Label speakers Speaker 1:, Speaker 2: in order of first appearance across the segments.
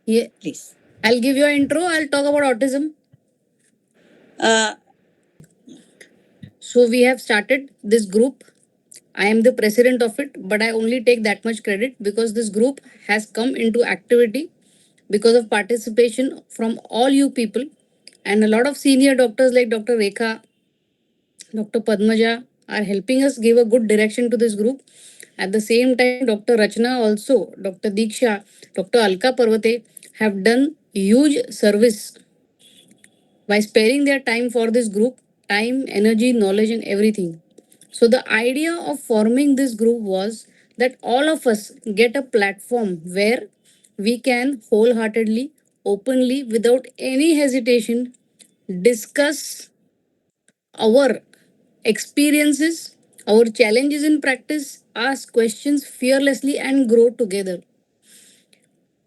Speaker 1: Yeah,
Speaker 2: please.
Speaker 1: I'll give you an intro. I'll talk about autism.
Speaker 2: Uh,
Speaker 1: So we have started this group. I am the president of it, but I only take that much credit because this group has come into activity because of participation from all you people and a lot of senior doctors like Dr. Rekha, Dr. Padmaja are helping us give a good direction to this group. At the same time, Dr. Rachna also, Dr. Diksha, Dr. Alka Parvate have done huge service by sparing their time for this group, time, energy, knowledge, and everything. So, the idea of forming this group was that all of us get a platform where we can wholeheartedly, openly, without any hesitation, discuss our experiences, our challenges in practice, ask questions fearlessly, and grow together.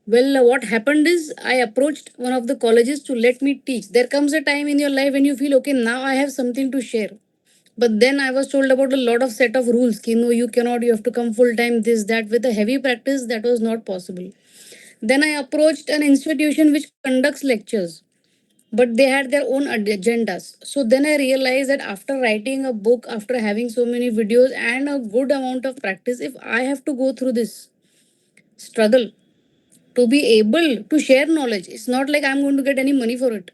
Speaker 1: Well, what happened is I approached one of the colleges to let me teach. There comes a time in your life when you feel, okay, now I have something to share. But then I was told about a lot of set of rules. Ki, no, you cannot, you have to come full time, this, that. With a heavy practice, that was not possible. Then I approached an institution which conducts lectures, but they had their own agendas. So then I realized that after writing a book, after having so many videos and a good amount of practice, if I have to go through this struggle to be able to share knowledge, it's not like I'm going to get any money for it,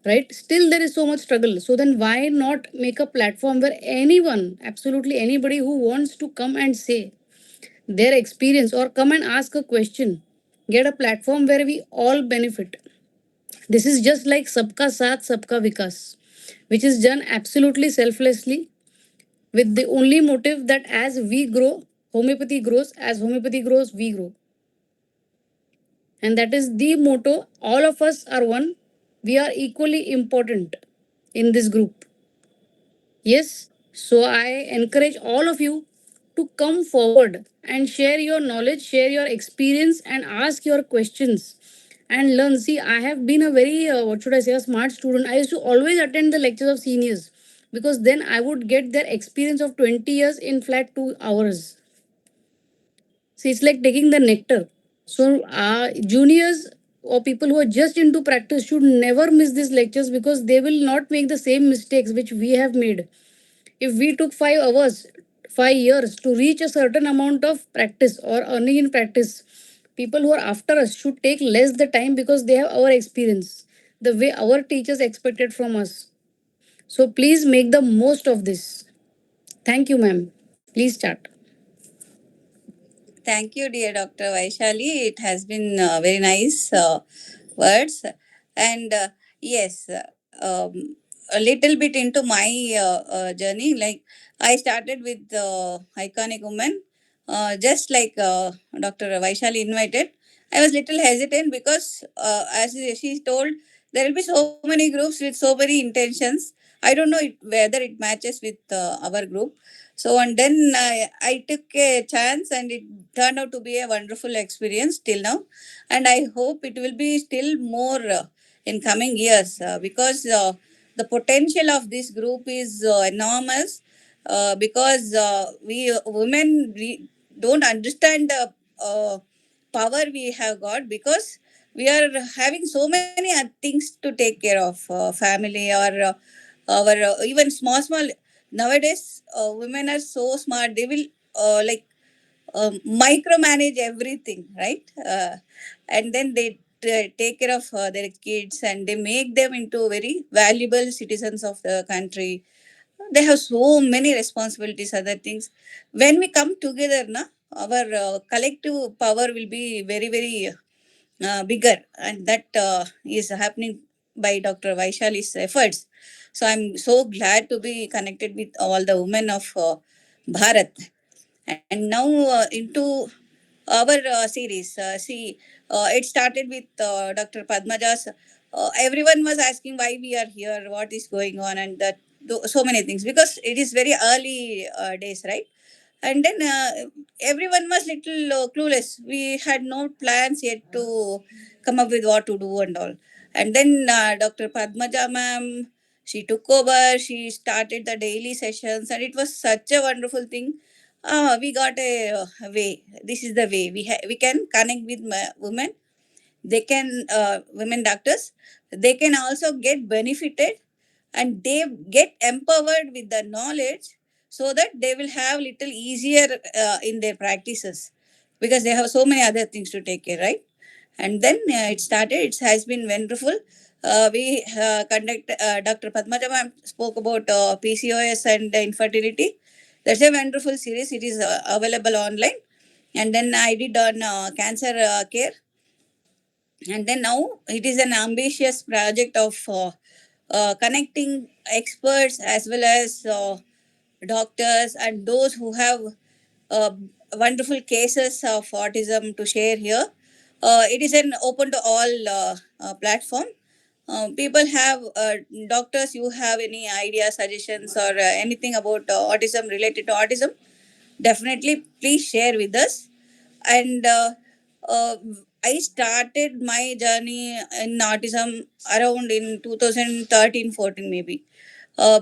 Speaker 1: right? Still, there is so much struggle. So then, why not make a platform where anyone, absolutely anybody who wants to come and say their experience or come and ask a question, get a platform where we all benefit. This is just like Sabka Saath, Sabka Vikas, which is done absolutely selflessly with the only motive that as we grow, homeopathy grows, as homeopathy grows, we grow. And that is the motto. All of us are one. We are equally important in this group. Yes, so I encourage all of you to come forward and share your knowledge, share your experience, and ask your questions and learn. See, I have been a very, what should I say, a smart student. I used to always attend the lectures of seniors because then I would get their experience of 20 years in flat 2 hours. See, it's like taking the nectar. So, juniors or people who are just into practice should never miss these lectures because they will not make the same mistakes which we have made. If we took 5 hours, 5 years to reach a certain amount of practice or earning in practice, people who are after us should take less the time because they have our experience, the way our teachers expected from us. So please make the most of this. Thank you, ma'am. Please start.
Speaker 2: Thank you, dear Dr. Vaishali. It has been very nice words. And yes, a little bit into my journey. Like I started with Iconic Woman, just like Dr. Vaishali invited. I was little hesitant because, as she told, there will be so many groups with so many intentions. I don't know whether it matches with our group. So and then I took a chance and it turned out to be a wonderful experience till now, and I hope it will be still more in coming years because the potential of this group is enormous. Because we women we don't understand the power we have got because we are having so many things to take care of, family or our even small nowadays. Women are so smart, they will like micromanage everything, right? And then they take care of their kids and they make them into very valuable citizens of the country. They have so many responsibilities, other things. When we come together, na, our collective power will be very, very bigger, and that is happening by Dr. Vaishali's efforts. So I'm so glad to be connected with all the women of Bharat. And now into our series. See, it started with Dr. Padmaja's. Everyone was asking why we are here, what is going on, and that so many things because it is very early days, right? And then everyone was little clueless. We had no plans yet to come up with what to do and all. And then Dr. Padmaja ma'am, she took over. She started the daily sessions, and it was such a wonderful thing. We got a way. This is the way we can connect with women. they can, women doctors, they can also get benefited, and they get empowered with the knowledge, so that they will have little easier in their practices, because they have so many other things to take care, right? And then it started. It has been wonderful. We conduct. Dr. Padmaja ma'am spoke about PCOS and infertility. That's a wonderful series. It is available online. And then I did on cancer care. And then now it is an ambitious project of connecting experts as well as doctors and those who have uh, wonderful cases of autism to share here. It is an open to all platform. People have doctors. You have any ideas, suggestions, or anything about autism related to autism? Definitely, please share with us. And uh, I started my journey in autism around in 2013-14 maybe.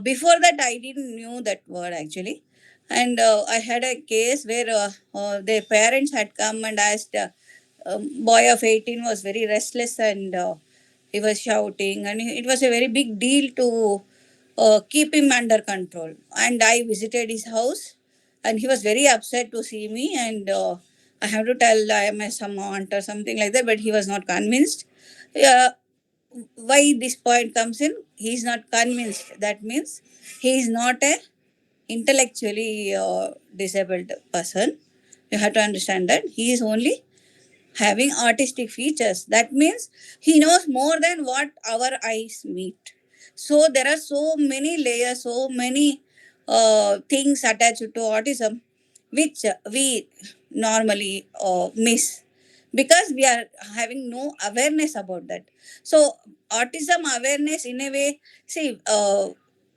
Speaker 2: Before that, I didn't knew that word actually. And I had a case where their parents had come and asked. Boy of 18 was very restless, and he was shouting, and it was a very big deal to keep him under control. And I visited his house, and he was very upset to see me. And I have to tell I am some aunt or something like that, but he was not convinced. Yeah, why this point comes in? He is not convinced. That means he is not a intellectually disabled person. You have to understand that he is only having artistic features. That means he knows more than what our eyes meet. So there are so many layers, so many things attached to autism, which we normally miss because we are having no awareness about that. So autism awareness in a way, see,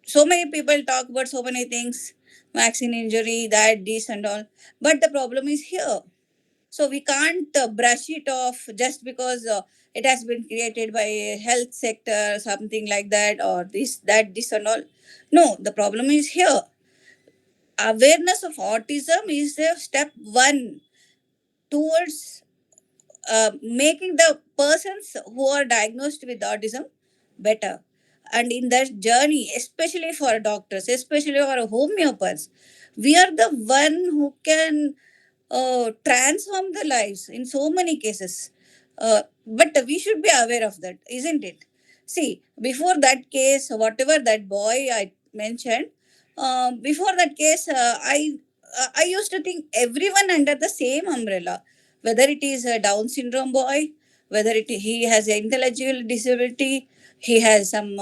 Speaker 2: so many people talk about so many things, vaccine injury, that, this and all, but the problem is here. So we can't brush it off just because it has been created by a health sector, something like that, or this, that, this, and all. No, the problem is here. Awareness of autism is the step one towards making the persons who are diagnosed with autism better. And in that journey, especially for doctors, especially for homeopaths, we are the one who can transform the lives in so many cases. But we should be aware of that, isn't it? See, before that case, whatever that boy I mentioned, before that case, I used to think everyone under the same umbrella, whether it is a Down syndrome boy, whether he has an intellectual disability, he has some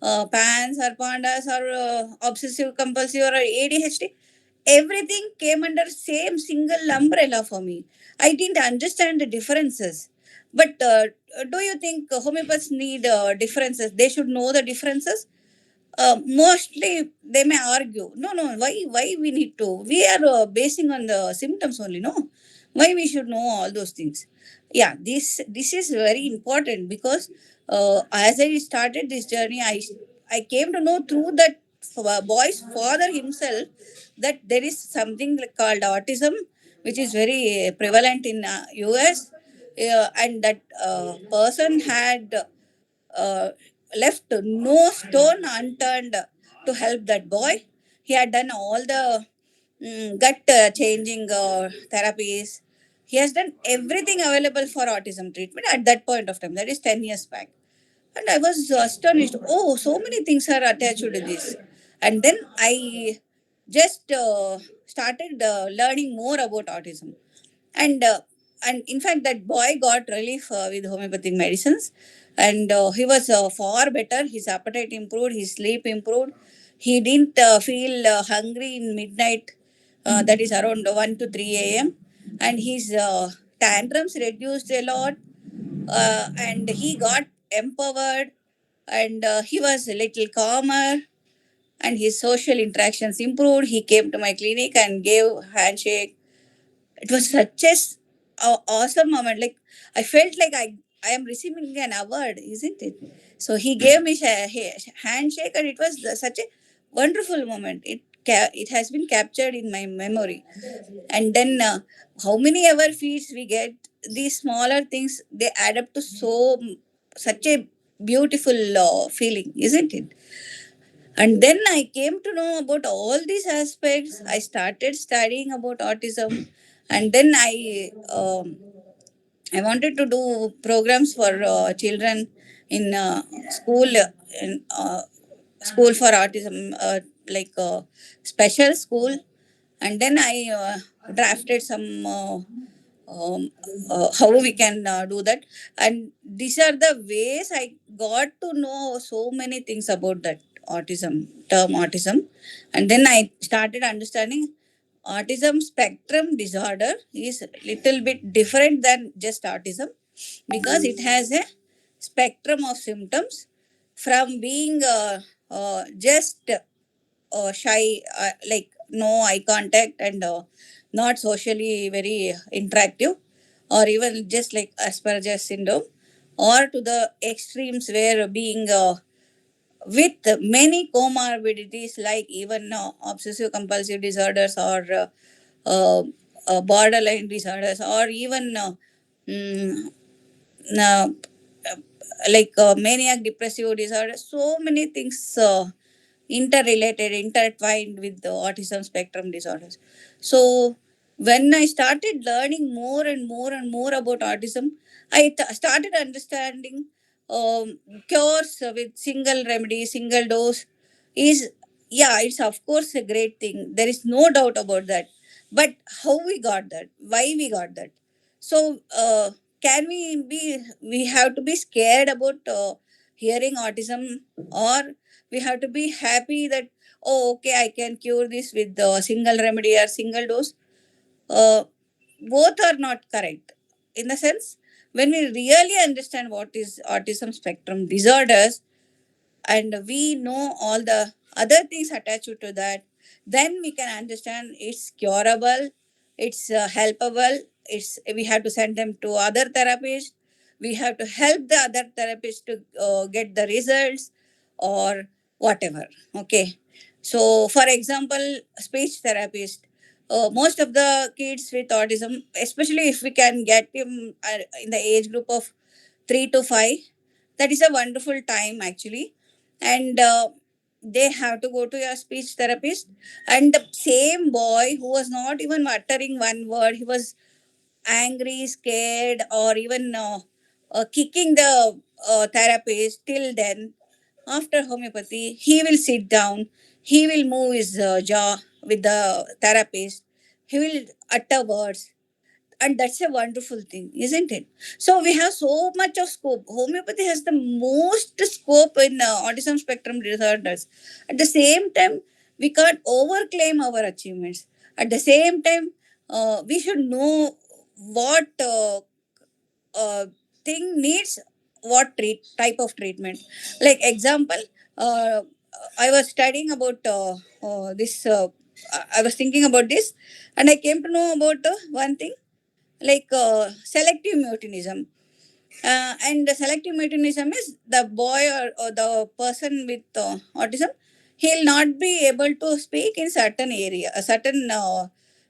Speaker 2: PANS or PANDAS or obsessive compulsive or ADHD, everything came under same single umbrella for me. I didn't understand the differences. But do you think homeopaths need differences? They should know the differences. Mostly they may argue, no, no, why we need to? We are basing on the symptoms only, no? Why we should know all those things? Yeah, this is very important because as I started this journey, I came to know through that boy's father himself that there is something like called autism, which is very prevalent in US, and that person had uh, left no stone unturned to help that boy. He had done all the gut changing therapies. He has done everything available for autism treatment at that point of time. That is 10 years back. And I was astonished. Oh, so many things are attached to this. And then I just started learning more about autism. And in fact, that boy got relief with homeopathic medicines, and he was far better. His appetite improved, his sleep improved. He didn't feel hungry in midnight, that is around 1 to 3 a.m. And his tantrums reduced a lot, and he got empowered, and he was a little calmer, and his social interactions improved. He came to my clinic and gave handshake. It was such a awesome moment. Like I felt like I am receiving an award, isn't it? So he gave me handshake, and it was such a wonderful moment. It it has been captured in my memory. And then how many ever feeds we get, these smaller things, they add up to such a beautiful feeling, isn't it? And then I came to know about all these aspects. I started studying about autism, and then I wanted to do programs for children in school for autism, like special school. And then I drafted some how we can do that. And these are the ways I got to know so many things about that autism. And then I started understanding autism spectrum disorder is little bit different than just autism, because it has a spectrum of symptoms, from being just shy, like no eye contact, and not socially very interactive, or even just like Asperger's syndrome, or to the extremes where being with many comorbidities, like even obsessive compulsive disorders, or borderline disorders, or even mm, uh, like maniac depressive disorder. So many things interrelated, intertwined with the autism spectrum disorders. So when I started learning more and more and more about autism, I started understanding cures with single remedy, single dose is, yeah, it's of course a great thing. There is no doubt about that. But how we got that? Why we got that? So can we have to be scared about hearing autism, or we have to be happy that, oh, okay, I can cure this with the single remedy or single dose? uh, Both are not correct. In the sense, when we really understand what is autism spectrum disorders, and we know all the other things attached to that, then we can understand it's curable, it's helpable. It's, we have to send them to other therapists, we have to help the other therapists to get the results, or whatever. Okay, so for example, speech therapist, most of the kids with autism, especially if we can get him in the age group of 3 to 5, that is a wonderful time actually. And they have to go to your speech therapist. And the same boy who was not even uttering one word, he was angry, scared, or even kicking the therapist, till then, after homeopathy, he will sit down, he will move his jaw with the therapist, he will utter words. And that's a wonderful thing, isn't it? So we have so much of scope. Homeopathy has the most scope in autism spectrum disorders. At the same time, we can't overclaim our achievements. At the same time, we should know what uh, thing needs what type of treatment. Like example, uh, I was studying about this. I was thinking about this, and I came to know about one thing, like selective mutinism. And the selective mutinism is the boy, or the person with autism, he'll not be able to speak in certain area, certain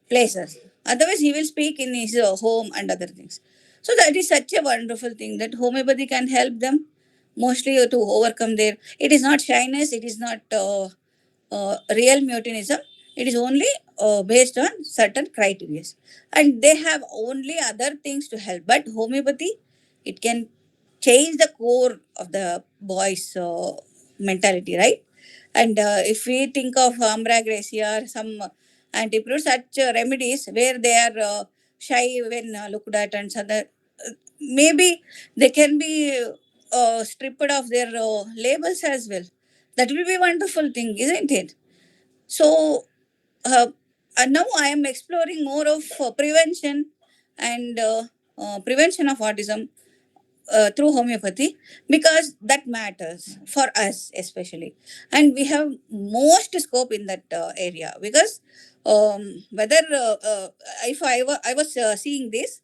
Speaker 2: places. Otherwise, he will speak in his home and other things. So that is such a wonderful thing that homeopathy can help them mostly to overcome their. It is not shyness. It is not real mutinism. It is only based on certain criteria, and they have only other things to help. But homeopathy, it can change the core of the boy's mentality, right? And if we think of ambra gracia or some antipyrine, such remedies where they are shy when looked at, and so that maybe they can be stripped of their labels as well. That will be a wonderful thing, isn't it? So now I am exploring more of prevention of autism through homeopathy, because that matters for us especially, and we have most scope in that area. Because whether if I was seeing this,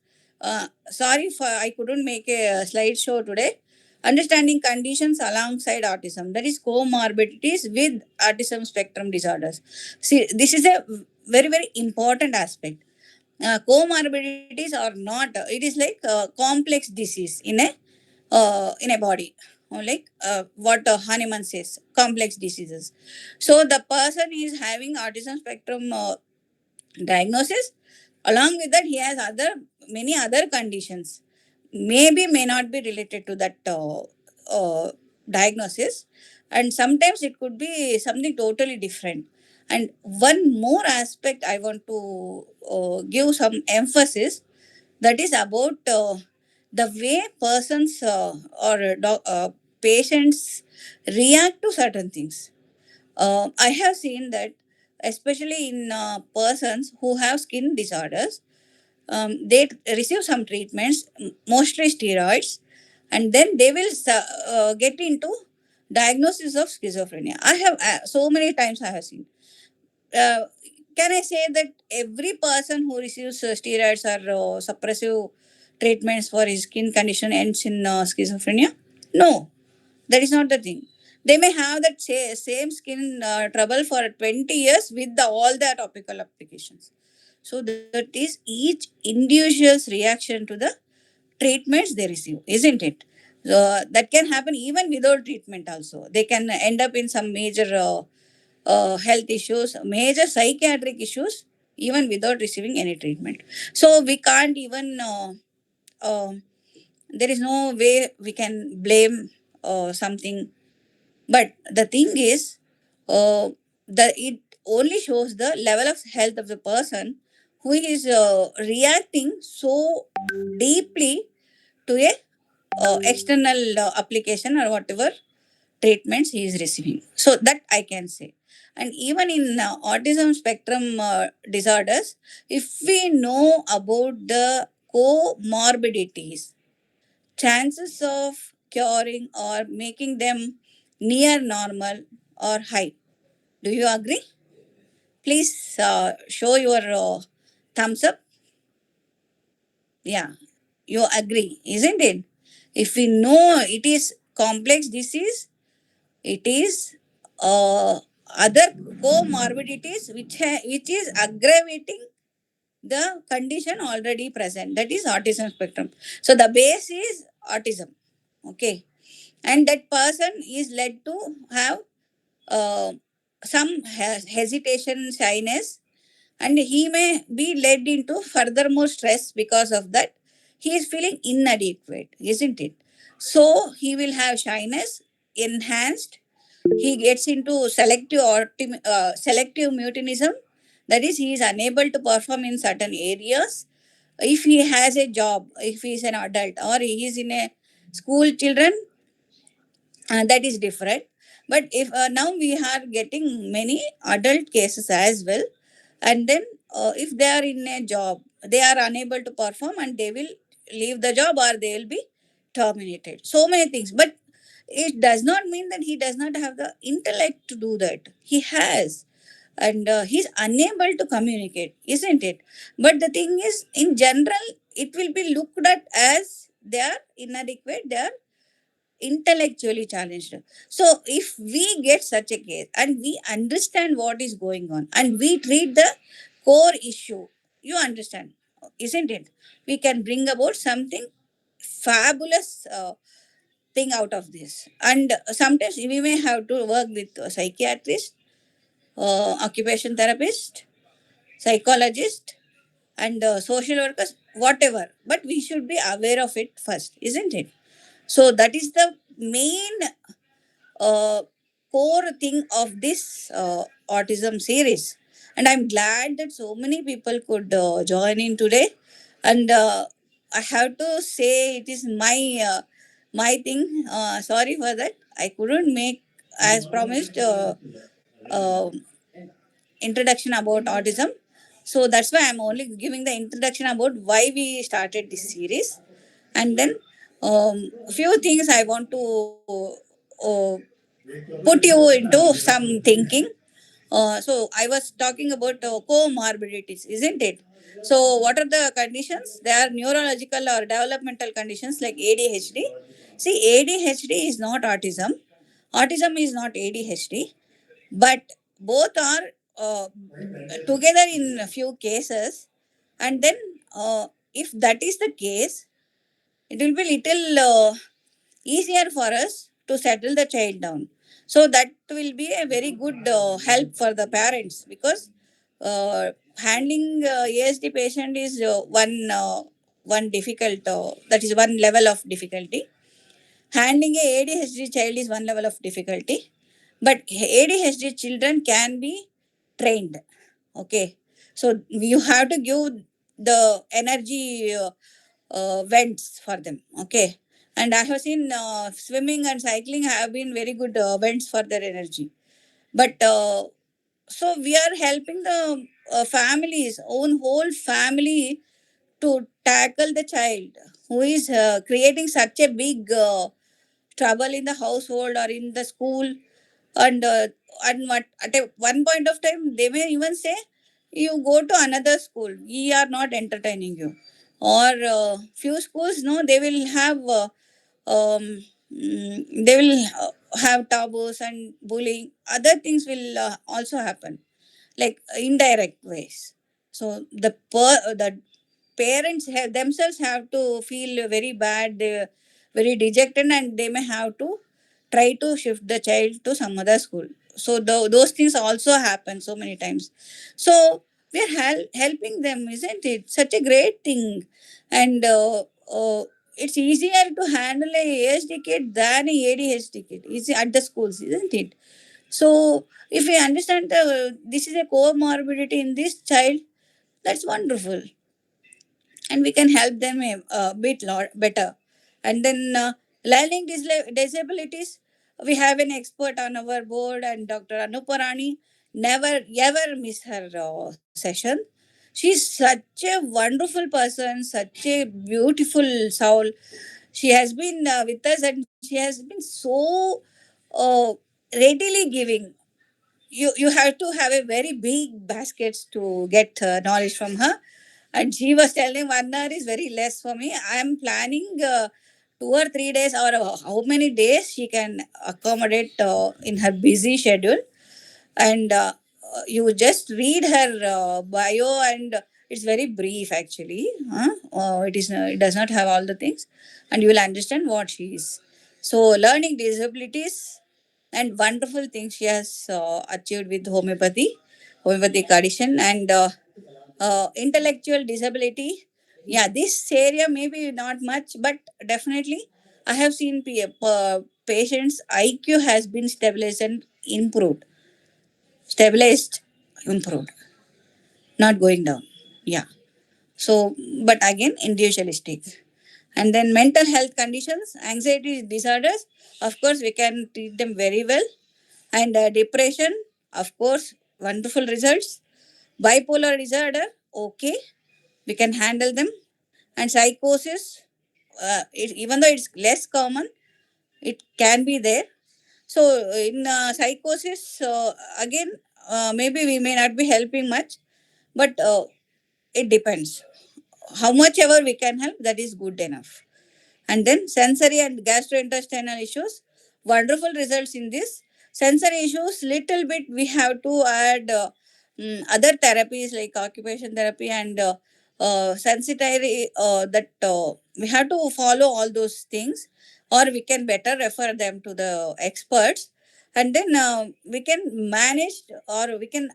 Speaker 2: sorry if I couldn't make a slideshow today. understanding conditions alongside autism, that is comorbidities with autism spectrum disorders. See, this is a very, very important aspect. Comorbidities are not, it is like complex disease in a body, or like what Hahnemann says, complex diseases. So the person is having autism spectrum diagnosis. Along with that, he has other many other conditions. Maybe may not be related to that diagnosis, and sometimes it could be something totally different. And one more aspect I want to give some emphasis, that is about the way persons or patients react to certain things. I have seen that, especially in persons who have skin disorders, they receive some treatments, mostly steroids, and then they will get into diagnosis of schizophrenia. I have so many times I have seen. Uh, can I say that every person who receives steroids or suppressive treatments for his skin condition ends in schizophrenia? No, that is not the thing. They may have that same skin trouble for 20 years with all the topical applications. So that is each individual's reaction to the treatments they receive, isn't it? So that can happen even without treatment also. They can end up in some major health issues, major psychiatric issues, even without receiving any treatment. So we can't even, there is no way we can blame something. But the thing is, it only shows the level of health of the person who is reacting so deeply to a external application or whatever treatments he is receiving. So that I can say. And even in autism spectrum disorders, if we know about the comorbidities, chances of curing or making them near normal or high. Do you agree? Please show your thumbs up. Yeah, you agree, isn't it? If we know it is complex disease, it is other comorbidities which is aggravating the condition already present. That is autism spectrum. So the base is autism. Okay, and that person is led to have uh, some hesitation, shyness, and he may be led into furthermore stress because of that. He is feeling inadequate, isn't it? So he will have shyness enhanced. He gets into selective mutinism. That is, he is unable to perform in certain areas. If he has a job, if he is an adult, or he is in a school children, that is different. But if now we are getting many adult cases as well, and then if they are in a job, they are unable to perform and they will leave the job or they will be terminated. So many things, but it does not mean that he does not have the intellect to do that. He has, and he's unable to communicate, isn't it? But the thing is, in general, it will be looked at as they are inadequate, they are intellectually challenged. So, if we get such a case and we understand what is going on and we treat the core issue, you understand, isn't it? We can bring about something fabulous thing out of this. And sometimes we may have to work with a psychiatrist, occupation therapist, psychologist, and social workers, whatever. But we should be aware of it first, isn't it? So that is the main uh, core thing of this autism series. And I'm glad that so many people could join in today. And I have to say, it is my thing. Sorry for that. I couldn't make, as promised, uh, introduction about autism. So that's why I'm only giving the introduction about why we started this series. And then few things I want to put you into some thinking. So I was talking about comorbidities, isn't it? So what are the conditions? They are neurological or developmental conditions like ADHD. See, ADHD is not autism. Autism is not ADHD, but both are together in a few cases. And then, if that is the case, it will be little easier for us to settle the child down. So that will be a very good help for the parents, because handling ASD patient is one difficult, that is one level of difficulty. Handling a ADHD child is one level of difficulty, but ADHD children can be trained. Okay, so you have to give the energy vents for them. Okay, and I have seen swimming and cycling have been very good vents for their energy. But so we are helping the families, own whole family, to tackle the child who is creating such a big trouble in the household or in the school. And uh, and what at one point of time they may even say, you go to another school, we are not entertaining you. Or few schools, no, they will have they will have taboos and bullying, other things will also happen, like indirect ways. So the parents have themselves have to feel very bad, very dejected, and they may have to try to shift the child to some other school. So those things also happen so many times. So we are helping them, isn't it? Such a great thing. And it's easier to handle a ASD kid than a ADHD kid. It's at the schools, isn't it? So if we understand this is a comorbidity in this child, that's wonderful, and we can help them a bit lot better. And then learning disabilities, we have an expert on our board, and Dr. Anuparani never ever miss her session. She's such a wonderful person, such a beautiful soul. She has been with us, and she has been so uh, readily giving. You have to have a very big baskets to get knowledge from her. And she was telling 1 hour is very less for me. I am planning 2 or 3 days, or how many days she can accommodate in her busy schedule. And you just read her bio, and it's very brief actually. It does not have all the things, and you will understand what she is. So learning disabilities and wonderful things she has achieved with homeopathic addition. And intellectual disability, yeah, this area maybe not much, but definitely I have seen patients IQ has been stabilized and stabilized, improved, not going down. Yeah. So, but again, individualistic. And then mental health conditions, anxiety disorders, of course, we can treat them very well. And depression, of course, wonderful results. Bipolar disorder, okay, we can handle them. And psychosis, even though it's less common, it can be there. So in psychosis, again, maybe we may not be helping much, but it depends. How much ever we can help, that is good enough. And then sensory and gastrointestinal issues, wonderful results in this. Sensory issues, little bit we have to add other therapies like occupation therapy and sensitivity, that we have to follow all those things, or we can better refer them to the experts. And then we can manage, or we can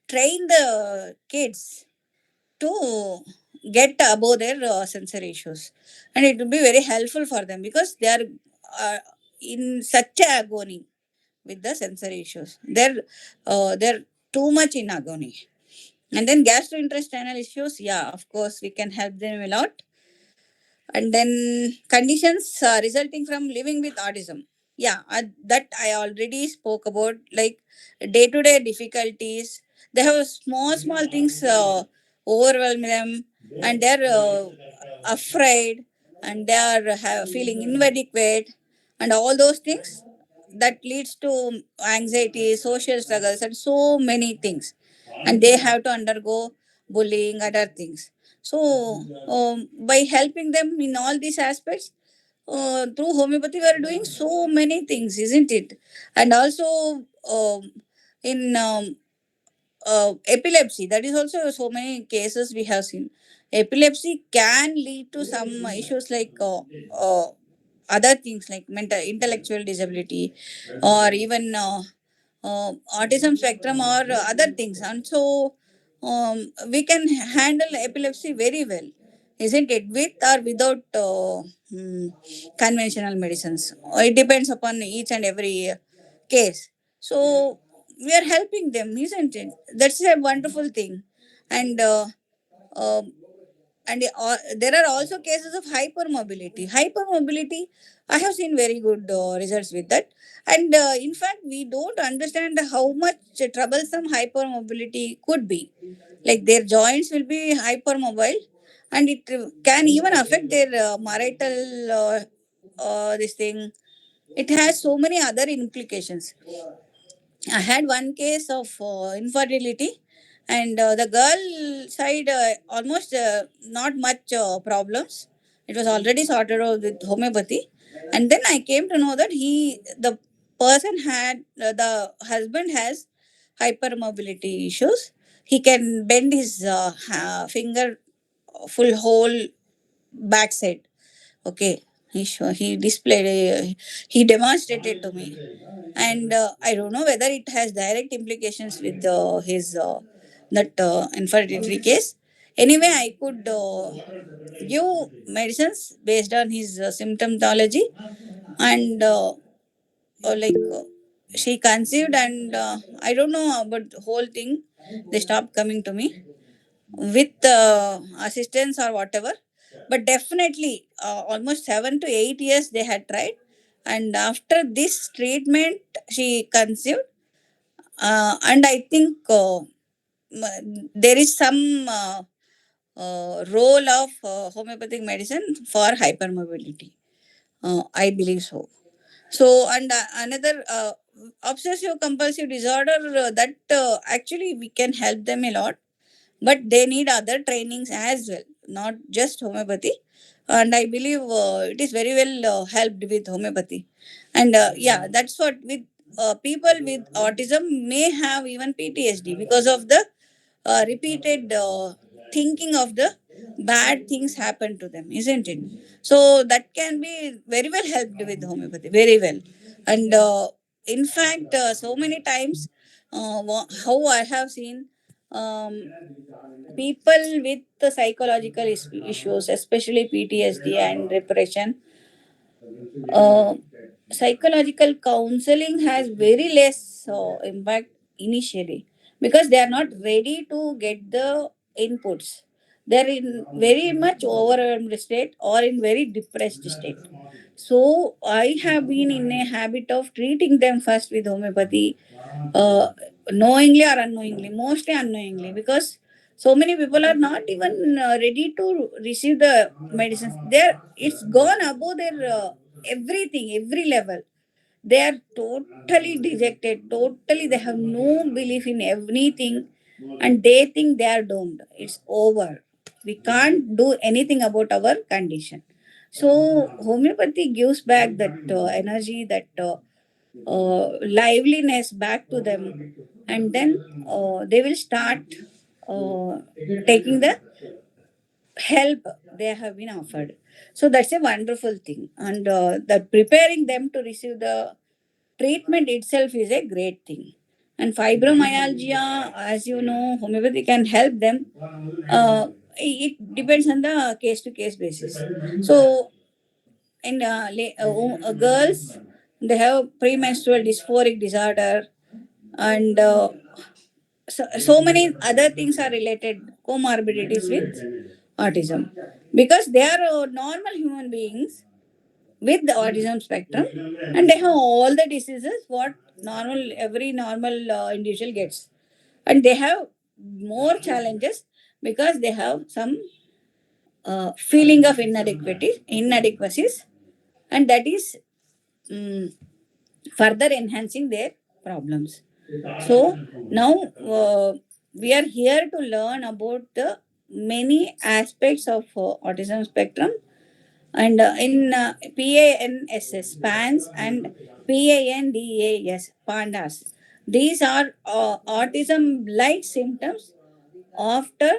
Speaker 2: train the kids to get above their sensory issues. And it will be very helpful for them, because they are in such a agony with the sensory issues. They're too much in agony. And then gastrointestinal issues, yeah, of course we can help them a lot. And then conditions resulting from living with autism, yeah, that I already spoke about, like day to day difficulties. They have small things overwhelm them, and they're afraid, and they are feeling inadequate, and all those things that leads to anxiety, social struggles, and so many things. And they have to undergo bullying, other things. So by helping them in all these aspects, through homeopathy we are doing so many things, isn't it? And also in epilepsy, that is also so many cases we have seen. Epilepsy can lead to some issues like other things like mental intellectual disability, or even autism spectrum, or other things. And so we can handle epilepsy very well, isn't it, with or without conventional medicines. It depends upon each and every case. So we are helping them, isn't it? That's a wonderful thing. And uh, there are also cases of hypermobility. Hypermobility, I have seen very good results with that. And in fact, we don't understand how much troublesome hypermobility could be. Like their joints will be hypermobile, and it can even affect their marital this thing. It has so many other implications. I had one case of infertility, and the girl side almost not much problems. It was already sorted out with homeopathy, and then I came to know that the person had the husband has hypermobility issues. He can bend his finger full whole backside. Okay, he displayed, he demonstrated to me, and I don't know whether it has direct implications with his that infertility case. Anyway, I could give medicines based on his symptomology, and she conceived, and I don't know about the whole thing. They stopped coming to me with assistance or whatever, but definitely almost 7 to 8 years they had tried, and after this treatment she conceived. And I think there is some role of homeopathic medicine for hypermobility. I believe so. So, and another obsessive compulsive disorder, that actually we can help them a lot, but they need other trainings as well, not just homeopathy. And I believe it is very well helped with homeopathy. And yeah, that's what with people with autism may have even PTSD because of the repeated thinking of the bad things happen to them, isn't it? So that can be very well helped with homeopathy, very well. And in fact, so many times, how I have seen um, people with the psychological issues, especially PTSD and depression, uh, psychological counseling has very less impact initially, because they are not ready to get the inputs. They're in very much overwhelmed state or in very depressed state. So I have been in a habit of treating them first with homeopathy, uh, knowingly or unknowingly, mostly unknowingly, because so many people are not even ready to receive the medicines. It's gone above their everything, every level. They are totally dejected, totally, they have no belief in anything, and they think they are doomed. It's over. We can't do anything about our condition. So, homeopathy gives back that energy, that liveliness back to them, and then they will start uh, taking the help they have been offered. So that's a wonderful thing, and that preparing them to receive the treatment itself is a great thing. And fibromyalgia, as you know, homeopathy can help them. It depends on the case to case basis. So in girls, they have premenstrual dysphoric disorder, and so many other things are related comorbidities with autism, because they are normal human beings with the autism spectrum, and they have all the diseases what every normal individual gets, and they have more challenges because they have some feeling of inadequacies, and that is mm, further enhancing their problems. So now we are here to learn about the many aspects of autism spectrum, And in PANSS, PANS, and PANDAS, PANDAS. These are autism-like symptoms after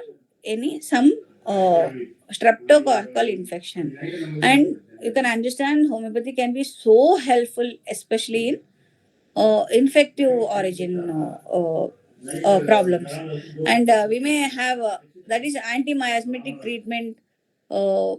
Speaker 2: any some uh, streptococcal infection. And you can understand homeopathy can be so helpful, especially in infective origin problems. And we may have that is anti-miasmatic treatment uh,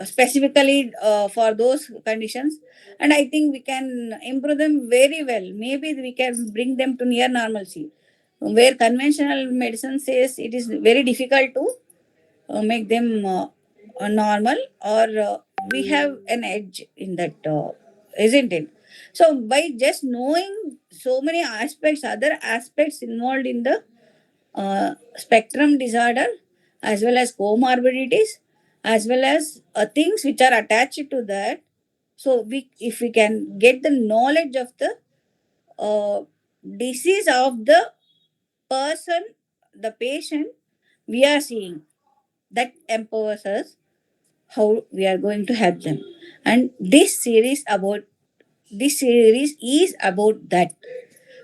Speaker 2: specifically for those conditions, and I think we can improve them very well. Maybe we can bring them to near normalcy, where conventional medicine says it is very difficult to make them normal, or we have an edge in that, isn't it? So by just knowing so many aspects, other aspects involved in the spectrum disorder, as well as comorbidities, as well as things which are attached to that. So we, if we can get the knowledge of the uh, disease of the person, the patient we are seeing, that empowers us how we are going to help them. And this series is about that.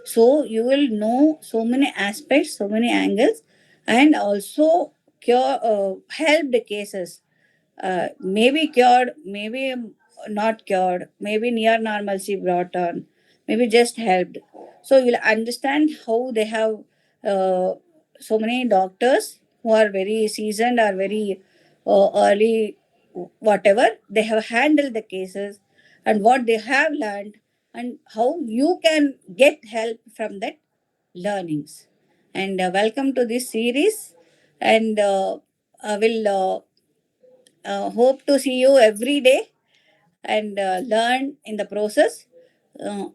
Speaker 2: So you will know so many aspects, so many angles, and also help the cases, maybe cured, maybe not cured, maybe near normalcy brought on, maybe just helped. So you'll understand how they have uh, so many doctors who are very seasoned or very early, whatever, they have handled the cases and what they have learned, and how you can get help from that learnings. And welcome to this series. And I will hope to see you every day and learn in the process. Uh,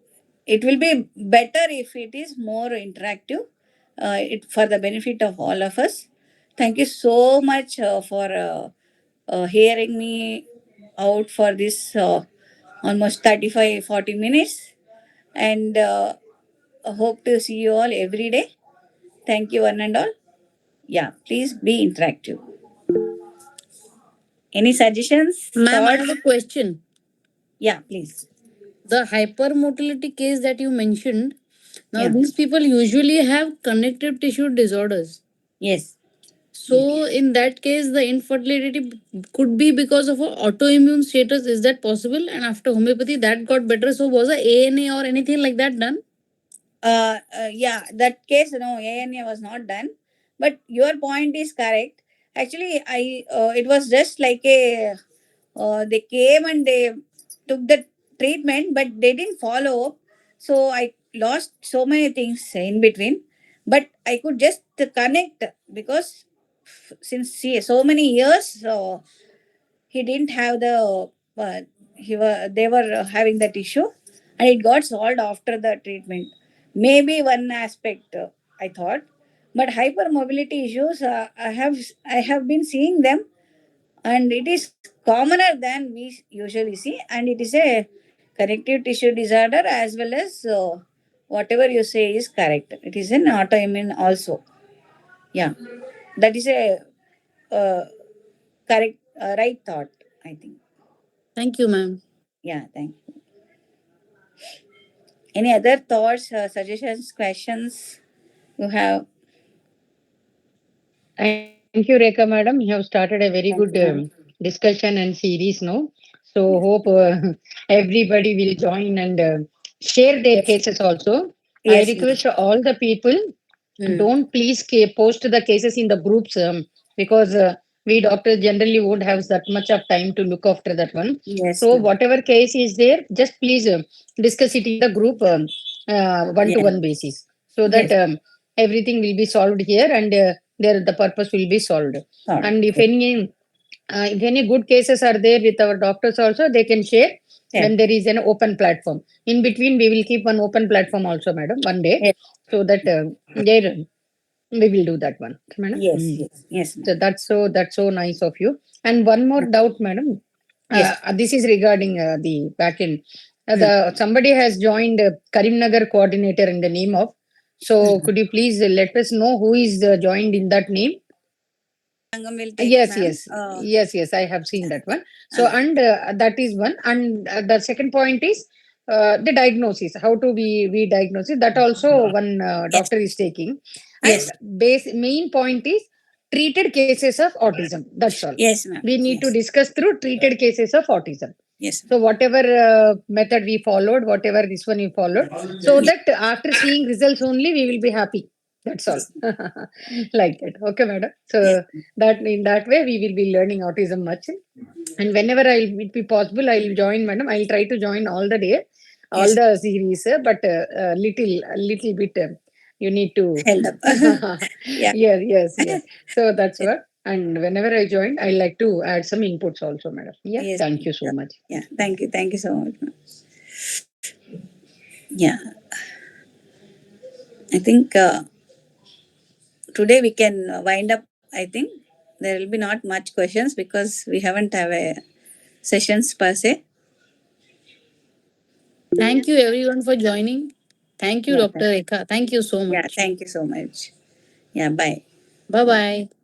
Speaker 2: it will be better if it is more interactive, it for the benefit of all of us. Thank you so much for hearing me out for this almost 35-40 minutes, and hope to see you all every day. Thank you, one and all. Yeah, please be interactive. Any suggestions,
Speaker 1: Ma'am, I have
Speaker 2: thoughts?
Speaker 1: a question.
Speaker 2: Yeah, please.
Speaker 1: The hypermotility case that you mentioned, now
Speaker 2: Yeah.
Speaker 1: these people usually have connective tissue disorders.
Speaker 2: Yes.
Speaker 1: So in that case, the infertility could be because of a autoimmune status. Is that possible? And after homeopathy, that got better. So was a ANA or anything like that done?
Speaker 2: Yeah, that case, no, ANA was not done. But your point is correct. Actually, it was just like a, they came and they took the treatment, but they didn't follow up. So I lost so many things in between. But I could just connect because since so many years, he didn't have the they were having that issue, and it got solved after the treatment. Maybe one aspect, I thought. But hypermobility issues, I have been seeing them, and it is commoner than we usually see, and it is a connective tissue disorder, as well as whatever you say is correct, it is an autoimmune also. Yeah, that is a uh, correct, right thought, I think.
Speaker 1: Thank you, ma'am.
Speaker 2: Yeah, thank you. Any other thoughts, suggestions, questions you have?
Speaker 3: Thank you, Rekha madam. You have started a very
Speaker 2: Thank
Speaker 3: good
Speaker 2: you, ma'am.
Speaker 3: discussion and series now. So
Speaker 2: Yes.
Speaker 3: hope everybody will join and share their
Speaker 2: Yes.
Speaker 3: cases also. I
Speaker 2: Yes, ma'am.
Speaker 3: request all the people,
Speaker 2: Hmm.
Speaker 3: don't please post the cases in the groups, because we doctors generally won't have that much of time to look after that one.
Speaker 2: Yes,
Speaker 3: So
Speaker 2: ma'am.
Speaker 3: whatever case is there, just please discuss it in the group, one to
Speaker 2: Yes.
Speaker 3: one basis, so that
Speaker 2: Yes.
Speaker 3: everything will be solved here, and there the purpose will be solved.
Speaker 2: Thought.
Speaker 3: And
Speaker 2: Yes.
Speaker 3: if any good cases are there with our doctors also, they can share
Speaker 2: Yes.
Speaker 3: when there is an open platform. In between, we will keep one open platform also, madam, one day,
Speaker 2: Yes.
Speaker 3: so that there we will do that one. Okay, madam.
Speaker 2: Yes. Yes. Yes,
Speaker 3: So
Speaker 2: ma'am.
Speaker 3: that's so nice of you. And one more doubt, madam.
Speaker 2: Yes.
Speaker 3: This is regarding the back end.
Speaker 2: Hmm.
Speaker 3: The somebody has joined Karimnagar coordinator in the name of. So
Speaker 2: Hmm.
Speaker 3: could you please let us know who is joined in that name?
Speaker 2: Sangam will take,
Speaker 3: Yes,
Speaker 2: ma'am.
Speaker 3: yes, yes, I have seen that one. So,
Speaker 2: uh,
Speaker 3: and that is one. And the second point is the diagnosis. How to we diagnose it? That also one
Speaker 2: yes,
Speaker 3: doctor is taking.
Speaker 2: yes,
Speaker 3: And base main point is treated cases of autism. That's all.
Speaker 2: yes, ma'am.
Speaker 3: We need to
Speaker 2: Yes,
Speaker 3: discuss through treated cases of autism.
Speaker 2: yes,
Speaker 3: So whatever method we followed, whatever this one we followed, so that after seeing results only we will be happy. That's all.
Speaker 2: yes,
Speaker 3: Like that. Okay, madam.
Speaker 2: yes,
Speaker 3: So that in that way we will be learning autism much. And whenever it be possible, I'll join, madam. I'll try to join all the day, all
Speaker 2: yes.
Speaker 3: the series, but a little bit you need to.
Speaker 2: Held up. Yeah.
Speaker 3: Yes, yes, yes. So that's
Speaker 2: Yes,
Speaker 3: what. And whenever I join, I like to add some inputs also, madam. Yeah.
Speaker 2: yes,
Speaker 3: Thank
Speaker 2: ma'am.
Speaker 3: you so much.
Speaker 2: Yeah. Thank you so much, ma'am. Yeah. I think today we can wind up. I think there will be not much questions because we haven't have a sessions per se.
Speaker 1: Thank you everyone for joining. Thank you,
Speaker 2: Yeah.
Speaker 1: Dr. Rekha. Thank you so
Speaker 2: Yeah.
Speaker 1: much.
Speaker 2: Thank you so much. Yeah. Bye.
Speaker 1: Bye bye.